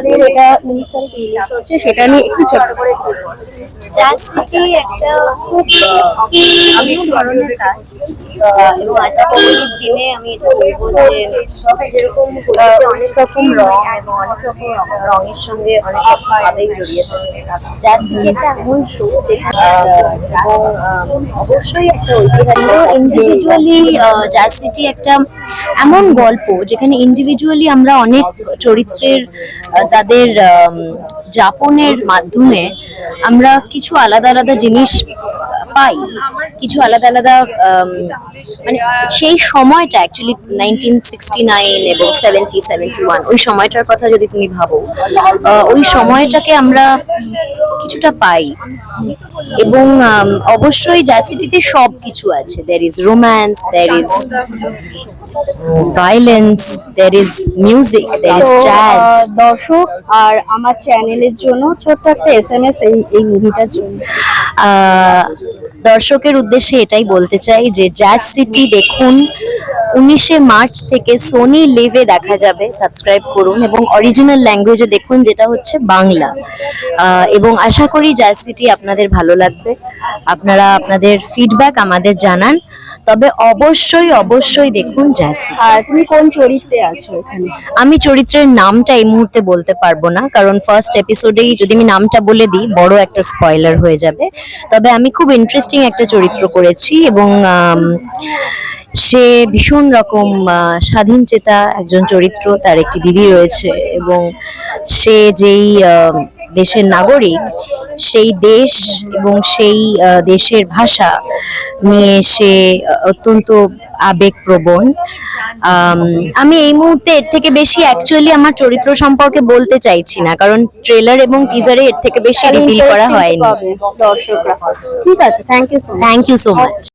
আমাদের এটা 19 তারিখ রিলিজ হচ্ছে, সেটা নিয়ে একটু ছোট্ট করে জাজ সিটি একটা খুব অনেক ধরনের কাজ, এবং আজকের দিনে আমি এটা বলবো যে যেরকম অনেক রকম রং এবং অনেক রকম রঙের সঙ্গে অনেক রকম আবেগ জড়িয়ে থাকে। জাজ সিটি একটা এমন শো এবং অবশ্যই একটা ঐতিহাসিক ইন্ডিভিজুয়ালি। জাজ সিটি একটা এমন গল্প যেখানে ইন্ডিভিজুয়ালি আমরা অনেক চরিত্রের তাদের যাপনের মাধ্যমে আমরা কিছু আলাদা আলাদা জিনিস পাই, কিছু আলাদা আলাদা মানে সেই সময়টা অ্যাকচুয়ালি 1969 এবং 71 ওই সময়টার কথা যদি তুমি ভাবো, ওই সময়টাকে আমরা কিছুটা পাই। এবং অবশ্যই জাজ সিটিতে সব কিছু আছে, there is romance, there is violence, there is music, there is jazz. দর্শক আর আমার চ্যানেলের জন্য ছোট্ট একটা SMS এই মুভিটার জন্য। দর্শকের উদ্দেশ্যে এটাই বলতে চাই যে জাজ সিটি দেখুন, 19শে মার্চ থেকে সোনি লিভে দেখা যাবে, সাবস্ক্রাইব করুন এবং অরিজিনাল ল্যাঙ্গুয়েজে দেখুন, যেটা হচ্ছে বাংলা। এবং আশা করি জাজ সিটি আপনাদের ভালো লাগবে। আপনারা আপনাদের ফিডব্যাক আমাদের জানান, তবে অবশ্যই অবশ্যই দেখুন জাজ সিটি। আর তুমি কোন চরিত্রে আছো এখানে? আমি চরিত্রের নামটা এই মুহূর্তে বলতে পারবো না, কারণ ফার্স্ট এপিসোডেই যদি আমি নামটা বলে দিই বড় একটা স্পয়লার হয়ে যাবে। তবে আমি খুব ইন্টারেস্টিং একটা চরিত্র করেছি এবং সে ভীষণ রকম স্বাধীন চেতা একজন চরিত্র, তার একটি দিদি রয়েছে এবং সে যেই দেশের নাগরিক, সেই দেশ এবং সেই দেশের ভাষা নিয়ে সে অত্যন্ত আবেগপ্রবণ। আমি এই মুহূর্তে এর থেকে বেশি অ্যাকচুয়ালি আমার চরিত্র সম্পর্কে বলতে চাইছি না, কারণ ট্রেলার এবং টিজারে এর থেকে বেশি রিভিল করা হয়নি। দর্শকরা ঠিক আছে, thank you so much. Thank you so much.